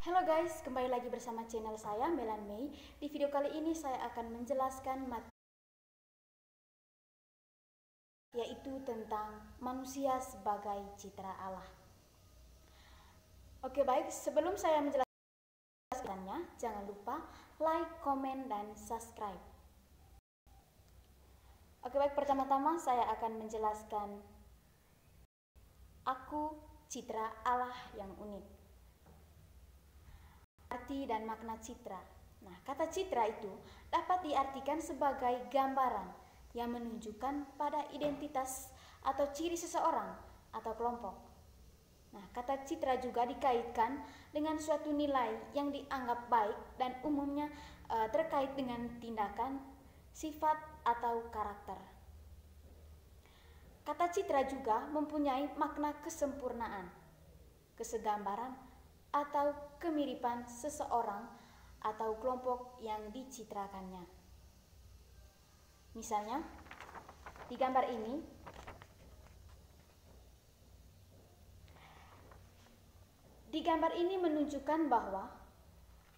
Halo guys, kembali lagi bersama channel saya Melan Mei. Di video kali ini saya akan menjelaskan yaitu tentang manusia sebagai citra Allah. Oke baik, sebelum saya menjelaskannya, jangan lupa like, komen, dan subscribe. Oke baik, pertama-tama saya akan menjelaskan aku citra Allah yang unik. Arti dan makna citra. Nah, kata citra itu dapat diartikan sebagai gambaran yang menunjukkan pada identitas atau ciri seseorang atau kelompok. Nah, kata citra juga dikaitkan dengan suatu nilai yang dianggap baik dan umumnya terkait dengan tindakan, sifat, atau karakter. Kata citra juga mempunyai makna kesempurnaan, kesegambaran, atau kemiripan seseorang atau kelompok yang dicitrakannya. Misalnya, di gambar ini menunjukkan bahwa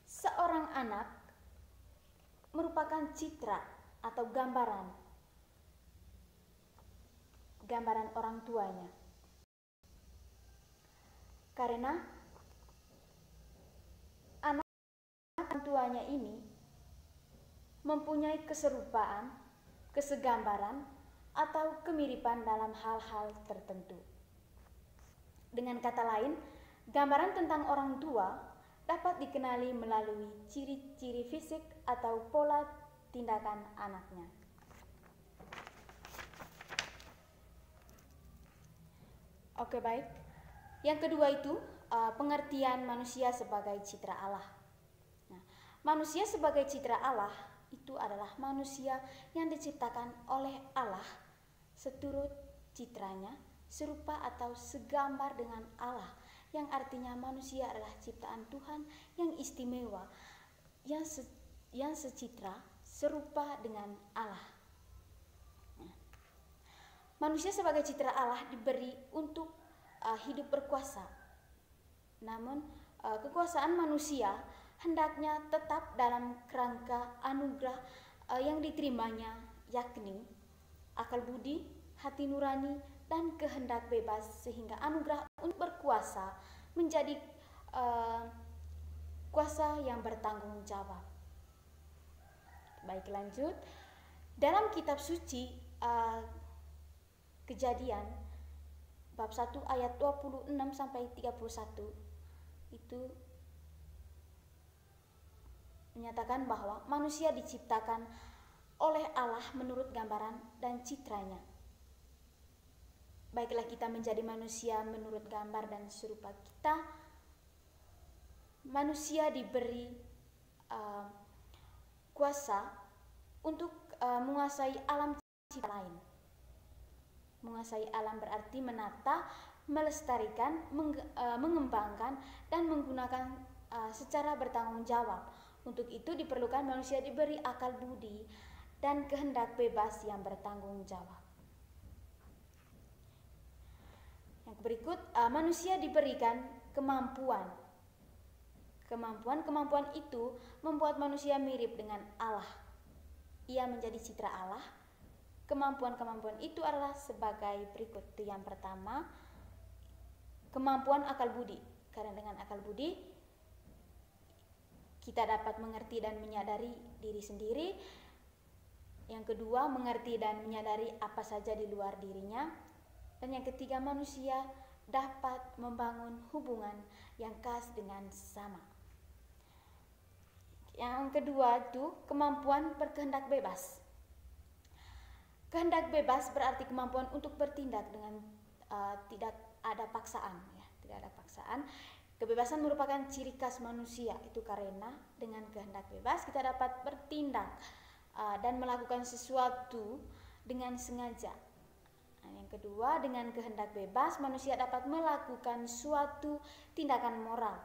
seorang anak merupakan citra atau gambaran orang tuanya. Karena orang tuanya ini mempunyai keserupaan, kesegambaran, atau kemiripan dalam hal-hal tertentu. Dengan kata lain, gambaran tentang orang tua dapat dikenali melalui ciri-ciri fisik atau pola tindakan anaknya. Oke baik, yang kedua itu pengertian manusia sebagai citra Allah. Nah, manusia sebagai citra Allah itu adalah manusia yang diciptakan oleh Allah seturut citranya, serupa atau segambar dengan Allah, yang artinya manusia adalah ciptaan Tuhan yang istimewa, yang secitra, serupa dengan Allah. Manusia sebagai citra Allah diberi untuk hidup berkuasa. Namun kekuasaan manusia hendaknya tetap dalam kerangka anugerah yang diterimanya, yakni akal budi, hati nurani, dan kehendak bebas, sehingga anugerah untuk berkuasa menjadi kuasa yang bertanggung jawab. Baik, lanjut. Dalam kitab suci Kejadian bab 1 ayat 26 sampai 31 itu menyatakan bahwa manusia diciptakan oleh Allah menurut gambaran dan citranya. Baiklah, kita menjadi manusia menurut gambar dan serupa kita. Manusia diberi kuasa untuk menguasai alam cipta lain. Menguasai alam berarti menata, melestarikan, mengembangkan, dan menggunakan secara bertanggung jawab. Untuk itu diperlukan manusia diberi akal budi dan kehendak bebas yang bertanggung jawab. Yang berikut, manusia diberikan kemampuan. Kemampuan itu membuat manusia mirip dengan Allah. Ia menjadi citra Allah. Kemampuan itu adalah sebagai berikut. Yang pertama, kemampuan akal budi. Karena dengan akal budi kita dapat mengerti dan menyadari diri sendiri. Yang kedua, mengerti dan menyadari apa saja di luar dirinya. Dan yang ketiga, manusia dapat membangun hubungan yang khas dengan sesama. Yang kedua itu kemampuan berkehendak bebas. Kehendak bebas berarti kemampuan untuk bertindak dengan tidak ada paksaan, ya, tidak ada paksaan. Kebebasan merupakan ciri khas manusia, itu karena dengan kehendak bebas kita dapat bertindak dan melakukan sesuatu dengan sengaja. Nah, yang kedua, dengan kehendak bebas manusia dapat melakukan suatu tindakan moral.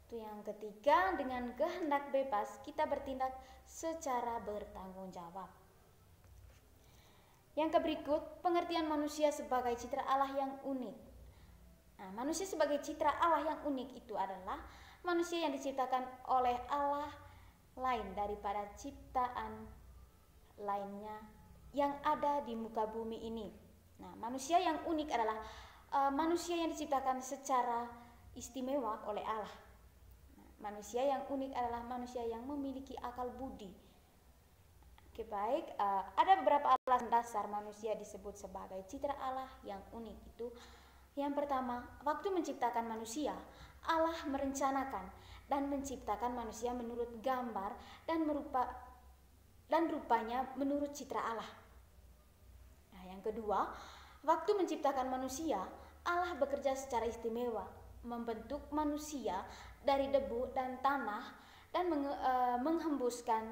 Itu yang ketiga, dengan kehendak bebas kita bertindak secara bertanggung jawab. Yang berikut, pengertian manusia sebagai citra Allah yang unik. Nah, manusia sebagai citra Allah yang unik itu adalah manusia yang diciptakan oleh Allah lain daripada ciptaan lainnya yang ada di muka bumi ini. Nah, manusia yang unik adalah manusia yang diciptakan secara istimewa oleh Allah. Nah, manusia yang unik adalah manusia yang memiliki akal budi. Oke, baik, ada beberapa alasan dasar manusia disebut sebagai citra Allah yang unik. Itu yang pertama, waktu menciptakan manusia, Allah merencanakan dan menciptakan manusia menurut gambar dan rupanya menurut citra Allah. Nah, yang kedua, waktu menciptakan manusia, Allah bekerja secara istimewa, membentuk manusia dari debu dan tanah dan menghembuskan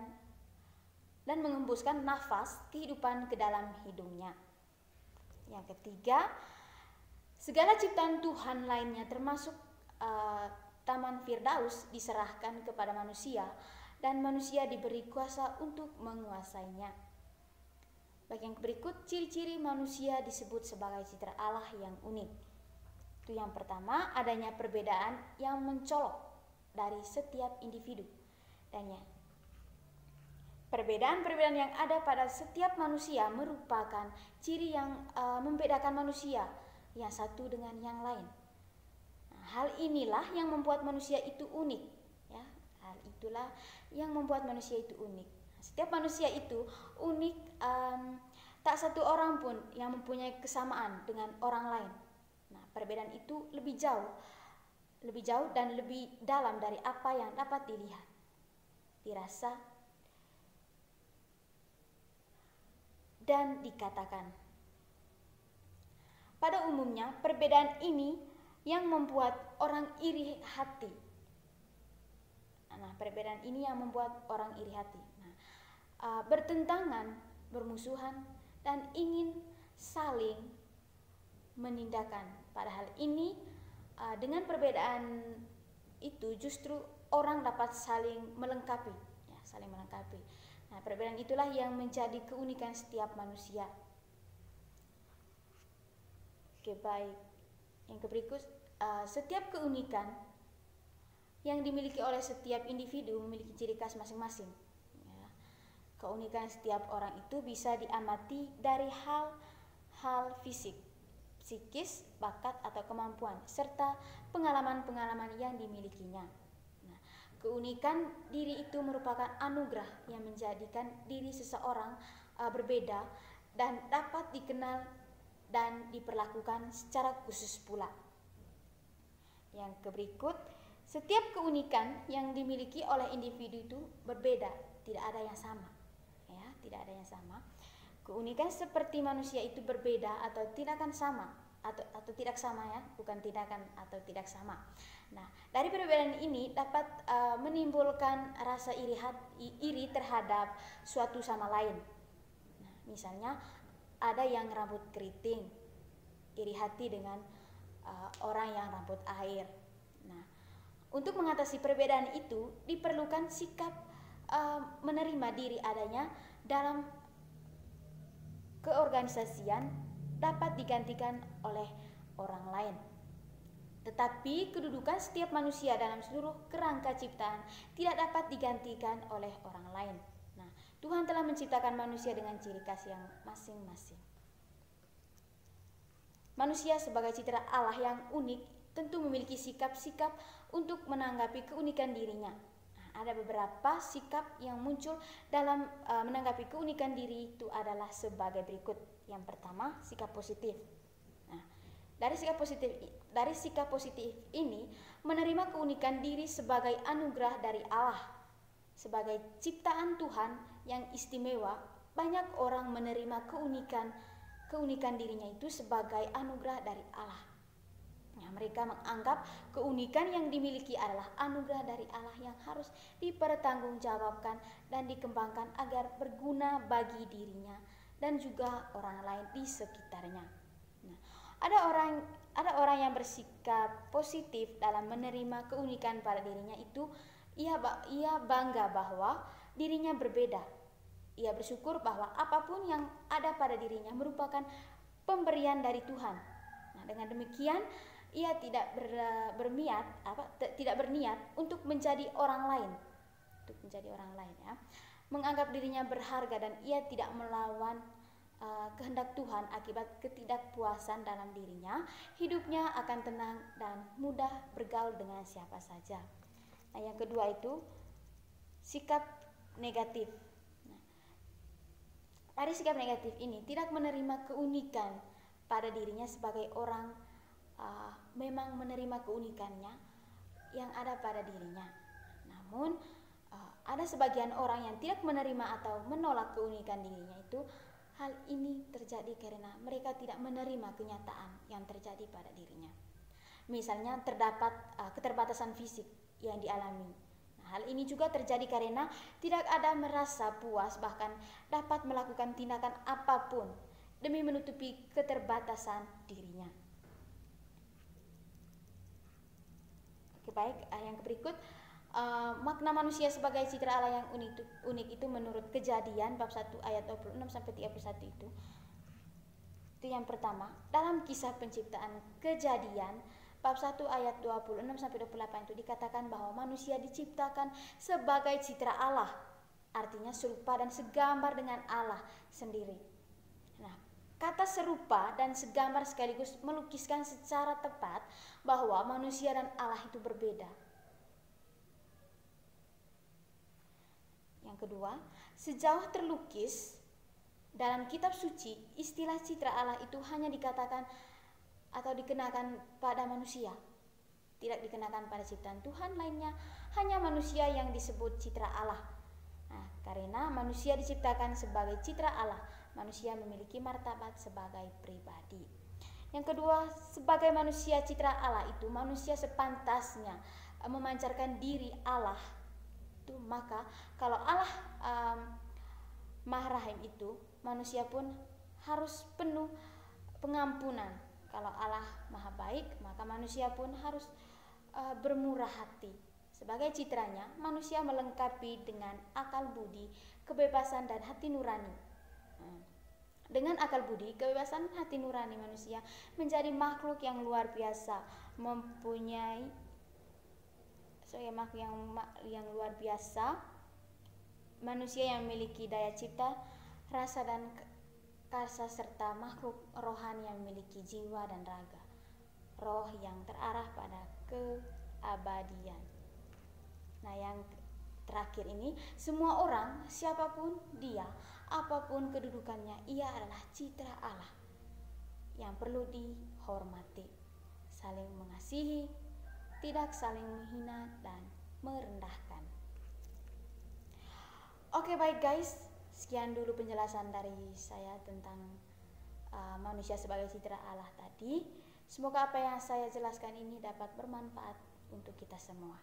nafas kehidupan ke dalam hidungnya. Yang ketiga, segala ciptaan Tuhan lainnya termasuk Taman Firdaus diserahkan kepada manusia dan manusia diberi kuasa untuk menguasainya. Baik, yang berikut ciri-ciri manusia disebut sebagai citra Allah yang unik. Itu yang pertama, adanya perbedaan yang mencolok dari setiap individu. Dan ya, perbedaan-perbedaan yang ada pada setiap manusia merupakan ciri yang membedakan manusia yang satu dengan yang lain. Nah, hal inilah yang membuat manusia itu unik. Ya, hal itulah yang membuat manusia itu unik. Setiap manusia itu unik, tak satu orang pun yang mempunyai kesamaan dengan orang lain. Nah, perbedaan itu lebih jauh dan lebih dalam dari apa yang dapat dilihat, dirasa, dan dikatakan. Pada umumnya, perbedaan ini yang membuat orang iri hati. Nah, perbedaan ini yang membuat orang iri hati. Nah, bertentangan, bermusuhan, dan ingin saling menindakkan. Padahal ini dengan perbedaan itu justru orang dapat saling melengkapi, ya, saling melengkapi. Nah, perbedaan itulah yang menjadi keunikan setiap manusia. Oke, baik. Yang berikut, setiap keunikan yang dimiliki oleh setiap individu memiliki ciri khas masing-masing. Ya. Keunikan setiap orang itu bisa diamati dari hal-hal fisik, psikis, bakat atau kemampuan, serta pengalaman-pengalaman yang dimilikinya. Nah, keunikan diri itu merupakan anugerah yang menjadikan diri seseorang berbeda dan dapat dikenal dan diperlakukan secara khusus pula. Yang berikut, setiap keunikan yang dimiliki oleh individu itu berbeda, tidak ada yang sama. Ya, tidak ada yang sama. Keunikan seperti manusia itu berbeda atau tidak akan sama, atau tidak sama, ya, bukan tidak akan atau tidak sama. Nah, dari perbedaan ini dapat menimbulkan rasa iri terhadap suatu sama lain. Nah, misalnya ada yang rambut keriting, iri hati dengan orang yang rambut air. Nah, untuk mengatasi perbedaan itu diperlukan sikap menerima diri adanya dalam keorganisasian dapat digantikan oleh orang lain. Tetapi kedudukan setiap manusia dalam seluruh kerangka ciptaan tidak dapat digantikan oleh orang lain. Nah, Tuhan telah menciptakan manusia dengan ciri khas yang masing-masing. Manusia sebagai citra Allah yang unik tentu memiliki sikap-sikap untuk menanggapi keunikan dirinya. Nah, ada beberapa sikap yang muncul dalam menanggapi keunikan diri itu adalah sebagai berikut. Yang pertama, sikap positif. Nah, dari sikap positif ini menerima keunikan diri sebagai anugerah dari Allah. Sebagai ciptaan Tuhan yang istimewa, banyak orang menerima keunikan dirinya itu sebagai anugerah dari Allah. Nah, mereka menganggap keunikan yang dimiliki adalah anugerah dari Allah yang harus dipertanggungjawabkan dan dikembangkan agar berguna bagi dirinya dan juga orang lain di sekitarnya. Nah, ada orang yang bersikap positif dalam menerima keunikan pada dirinya itu. Ia bangga bahwa dirinya berbeda. Ia bersyukur bahwa apapun yang ada pada dirinya merupakan pemberian dari Tuhan. Nah, dengan demikian ia tidak tidak berniat untuk menjadi orang lain, ya. Menganggap dirinya berharga dan ia tidak melawan kehendak Tuhan akibat ketidakpuasan dalam dirinya, hidupnya akan tenang dan mudah bergaul dengan siapa saja. Nah, yang kedua itu sikap negatif. Nah, pada sikap negatif ini tidak menerima keunikan pada dirinya sebagai orang memang menerima keunikannya yang ada pada dirinya. Namun ada sebagian orang yang tidak menerima atau menolak keunikan dirinya itu. Hal ini terjadi karena mereka tidak menerima kenyataan yang terjadi pada dirinya. Misalnya terdapat keterbatasan fisik yang dialami. Nah, hal ini juga terjadi karena tidak ada merasa puas bahkan dapat melakukan tindakan apapun demi menutupi keterbatasan dirinya. Oke, baik, yang berikut makna manusia sebagai citra Allah yang unik itu menurut Kejadian bab 1 ayat 26 sampai 31 itu yang pertama. Dalam kisah penciptaan Kejadian bab 1 ayat 26 sampai 28 itu dikatakan bahwa manusia diciptakan sebagai citra Allah, artinya serupa dan segambar dengan Allah sendiri. Nah, kata serupa dan segambar sekaligus melukiskan secara tepat bahwa manusia dan Allah itu berbeda. Yang kedua, sejauh terlukis dalam kitab suci, istilah citra Allah itu hanya dikatakan atau dikenakan pada manusia, tidak dikenakan pada ciptaan Tuhan lainnya, hanya manusia yang disebut citra Allah. Nah, karena manusia diciptakan sebagai citra Allah, manusia memiliki martabat sebagai pribadi. Yang kedua, sebagai manusia citra Allah itu manusia sepantasnya memancarkan diri Allah. Maka kalau Allah Maha Rahim itu, manusia pun harus penuh pengampunan. Kalau Allah Maha Baik, maka manusia pun harus bermurah hati. Sebagai citranya, manusia melengkapi dengan akal budi, kebebasan dan hati nurani. Dengan akal budi, kebebasan hati nurani, manusia menjadi makhluk yang luar biasa, mempunyai makhluk yang luar biasa, manusia yang memiliki daya cipta, rasa dan karsa, serta makhluk rohani yang memiliki jiwa dan raga, roh yang terarah pada keabadian. Nah, yang terakhir ini, semua orang, siapapun dia, apapun kedudukannya, ia adalah citra Allah yang perlu dihormati, saling mengasihi, tidak saling menghina dan merendahkan. Oke, baik guys, sekian dulu penjelasan dari saya tentang manusia sebagai citra Allah tadi. Semoga apa yang saya jelaskan ini dapat bermanfaat untuk kita semua.